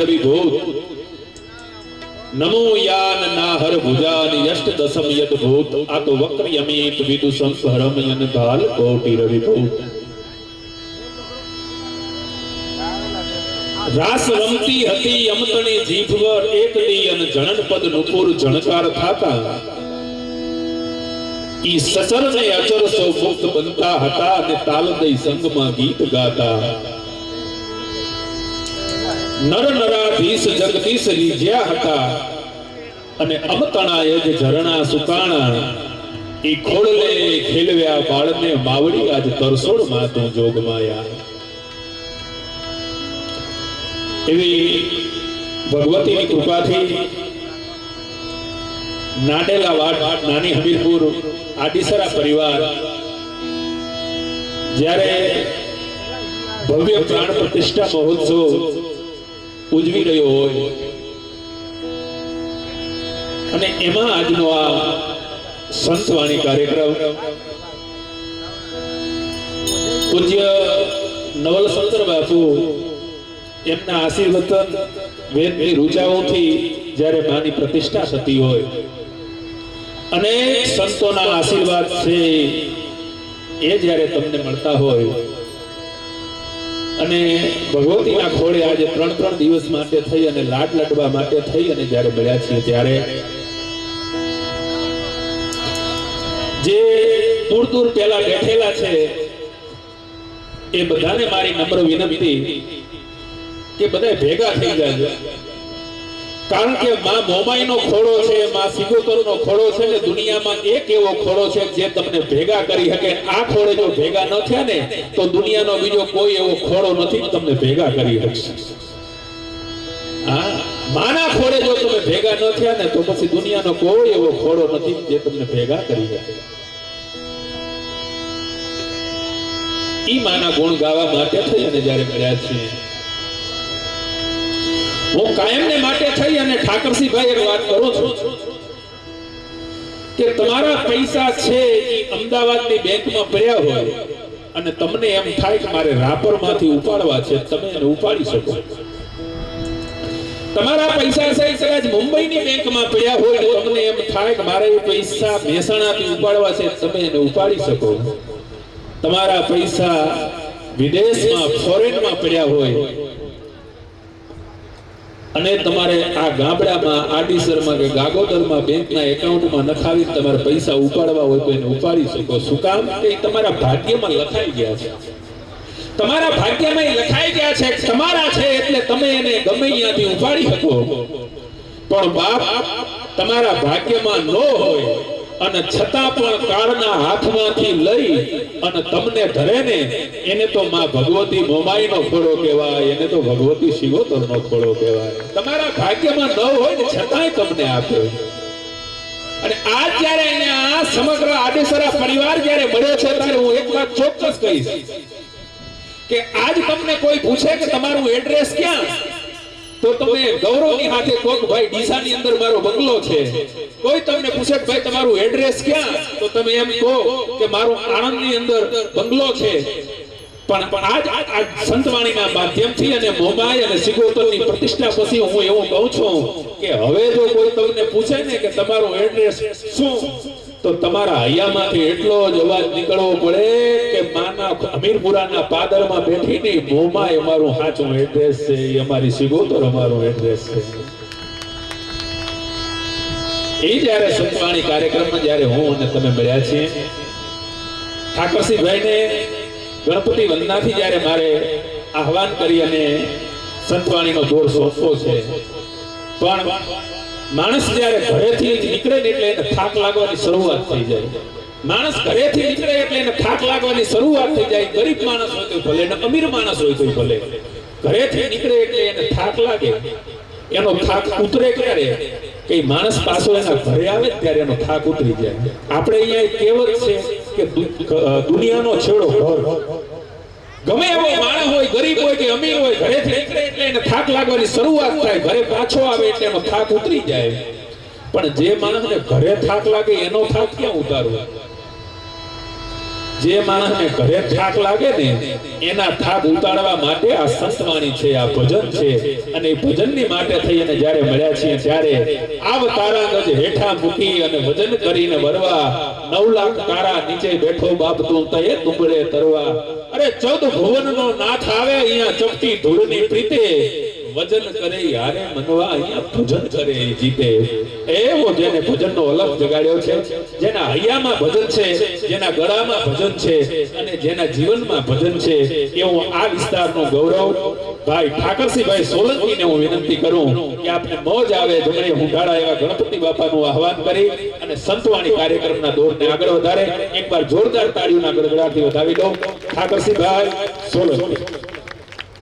विभूत नमो यान नाहर भुजान यष्ट दशम यद भूत आ तो वक्र यमित विदु संसहरम यन भाल कोटि रविभूत रास रमती हती यमतणी जीभवर एक दियन जनन पद नुपुर जणकार थाता ई सचर ने अचर सो मुक्त बनता हता ने ताल दई संग में गीत गाता नर नराधीश जगदीश रीज्या हता अने अमतणाए जे झरणा सुकाणा ई खोड़ले खेलव्या बाळने मावड़ी आज तरसोड़ मातो जोगमाया एवी भगवती की कृपा थी नाडेला वाट नानी हमीरपुर आदिसरा परिवार જ્યારે ભવ્ય પ્રાણ પ્રતિષ્ઠા મહોત્સવ ઉજવી રહ્યો હોય અને એમાં આજનો આ સંતવાણી કાર્યક્રમ પૂજ્ય નવલશંકર બાપુ એમના આશીર્વચન વેદની રૂચાઓથી જ્યારે માની પ્રતિષ્ઠા થતી હોય અને સંતોના આશીર્વાદ છે એ જ્યારે તમને મળતા હોય અને ભગવતીના ખોળે આજે 3 દિવસ માટે થઈ અને લાડ લડવા માટે થઈ અને જ્યારે મળ્યા છીએ ત્યારે જે દૂર દૂર પહેલા બેઠેલા છે એ બધાને મારી નમ્ર વિનંતી કે બધા ભેગા થઈ જાય કારણ કે માં મોમાઈનો ખોળો છે માં સિગોતરનો ખોળો છે ને દુનિયામાં એક એવો ખોળો છે જે તમને ભેગા કરી શકે આ ખોળે જો ભેગા ન થયા ને તો દુનિયાનો બીજો કોઈ એવો ખોળો નથી તમને ભેગા કરી શકશે હા માના ખોળે જો તમે ભેગા ન થયા ને તો પછી દુનિયાનો કોઈ એવો ખોળો નથી જે તમને ભેગા કરી શકે ઈ માના ગુણ ગાવા માટે થઈ અને જ્યારે મળ્યા છીએ હું કાયમ ને માટે થઈ અને ઠાકરસિંહ ભાઈ એક વાત કરું છું કે તમારા પૈસા છે એ અમદાવાદની બેંકમાં પડ્યા હોય અને તમને એમ થાય કે મારે રાપરમાંથી ઉપાડવા છે તમે એને ઉપાડી શકો તમારા પૈસા છે કદાચ મુંબઈની બેંકમાં પડ્યા હોય તો તમને એમ થાય કે મારે એ પૈસા મહેસાણાથી ઉપાડવા છે તમે એને ઉપાડી શકો તમારા પૈસા વિદેશમાં ફોરેનમાં પડ્યા હોય અને તમારે આ ગામડામાં આડીસરમાં કે ગાગોદરમાં બેંકના એકાઉન્ટમાં નખાવી તમારે પૈસા ઉપાડવા હોય તો એને ઉપાડી શકો શું કામ કે તમારા ભાગ્યમાં લખાઈ ગયા છે તમારા ભાગ્યમાં લખાઈ ગયા છે તમારા છે એટલે તમે એને ગમે ત્યાંથી ઉપાડી શકો પણ બાપ તમારા ભાગ્યમાં ન હોય અને છતાં પણ કાળના હાથમાંથી લઈ અને તમને ધરે ને એને તો માં ભગવતી મોમાઈનો ખોળો કહેવાય એને તો ભગવતી શિવોતરનો ખોળો કહેવાય તમારા ભાગ્યમાં ન હોય ને છતાંય તમને આપે અને આજ જ્યારે અહીંયા સમગ્ર આદેસરા પરિવાર જ્યારે મળ્યો છે ત્યારે હું એક વાત ચોક્કસ કહીશ કે આજ તમને કોઈ પૂછે કે તમારું એડ્રેસ ક્યાં તો તમે ગૌરવની હાથે કોક ભાઈ ડીસાની અંદર મારો બંગલો છે કોઈ તમને પૂછે કે ભાઈ તમારું એડ્રેસ ક્યાં તો તમે એમ કહો કે મારું આણંદની અંદર બંગલો છે પણ આજ સંતવાણીના માધ્યમથી અને મોમાઈ અને સિગોતરની પ્રતિષ્ઠા પછી હું એવું કહું છું કે હવે જો કોઈ તમને પૂછે ને કે તમારું એડ્રેસ શું તો તમારા હૈયામાંથી એટલો જ અવાજ નીકળવો પડે કે માના અમીરપુરાના પાદરમાં બેઠીને મોમાઈ અમારું સાચું એડ્રેસ છે અમારી સિગોતર અમારું એડ્રેસ છે એ જ્યારે સંતવાણી કાર્યક્રમમાં જ્યારે હું અને તમે મળ્યા છીએ ઠાકરસિંહ ભાઈને ગણપતિ વંદનાથી જ્યારે મારે આહવાન કરી અને સંતવાણીનો દોર સોંપવો છે પણ માણસ જ્યારે ઘરેથી નીકળે ને એટલે એને થાક લાગવાની શરૂઆત થઈ જાય માણસ ઘરેથી નીકળે એટલે એને થાક લાગવાની શરૂઆત થઈ જાય ગરીબ માણસ હોય તો ભલે ને અમીર માણસ હોય તો ભલે ઘરેથી નીકળે એટલે એને થાક લાગે એનો થાક ઉતરે ક્યારે કે માણસ પાછો એના ઘરે આવે ત્યારે એનો થાક ઉતરી જાય આપણે અહીંયા કહેવત છે કે દુનિયાનો છેડો ઘર ગમે એવો માણસ હોય ગરીબ હોય કે અમીર હોય ઘરેથી નીકળે એટલે એને થાક લાગવાની શરૂઆત થાય ઘરે પાછો આવે એટલે એનો થાક ઉતરી જાય પણ જે માણસને ઘરે થાક લાગે એનો થાક ક્યાં ઉતારવો જે માણસને ઘરે થાક લાગે ને એના થાક ઉતારવા માટે આ સંતવાણી છે, આ ભજન છે, અને ભજનની માટે થઈ અને જ્યારે મળ્યા છીએ ત્યારે આવ તારા ગજ હેઠા મૂકી અને ભજન કરીને વરવા 9 લાખ તારા નીચે બેઠો બાપ તું તયે તુંબળે તરવા. અરે 14 ભુવનનો નાથ આવે અહીંયા ચપટી ધૂળની પ્રીતે વજન કરે યારે મનવા અહીંયા ભજન કરે જીતે. એવો જેને ભજનનો અલગ જગાડ્યો છે, જેના હૈયામાં ભજન છે, જેના ગળામાં ભજન છે અને જેના જીવનમાં ભજન છે, એવું આ વિસ્તારનો ગૌરવ ભાઈ ઠાકરસિંહભાઈ સોલંકીને હું વિનંતી કરું કે આપને મોજ આવે જમણે હુંઢાળા એવા ગણપતિ બાપાનું આહવાન કરી અને સંતવાણી કાર્યક્રમના દોરને આગળ વધારે એકવાર જોરદાર તાળીઓના ગડગડાટથી વધાવી દો. ઠાકરસિંહભાઈ સોલંકી.